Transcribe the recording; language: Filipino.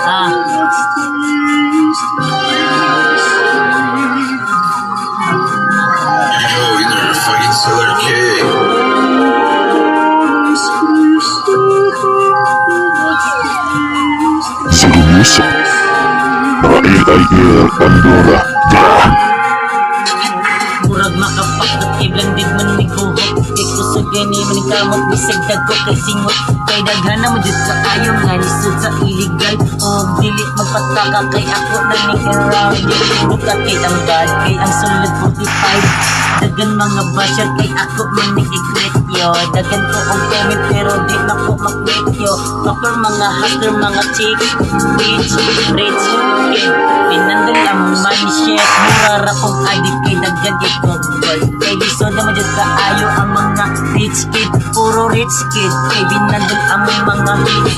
Yo, you never fucking Solar K. Seryoso? Mga AIR Pandora. Murag makapakot kay blandid man ni buhok. Kay kusog gani man kamot bisag dagko kay singot. Kay daghana mo jud ka ayo nga lisod sa illegal. O dili magpataka kay ako nang ning around. Dili buka kay ang bad kay ang sulod 45. Dagan mga basher kay ako man ning igret yo. Dagan ko ang comment pero di na ko makwet yo. Kapag mga hustler mga chick rich kid pinandol ang money shit. Murara kong adik kay dagan ito gold. Kay lisod naman dyan kaayo ang mga rich kid. Puro rich kid kay binandol ang mga rich.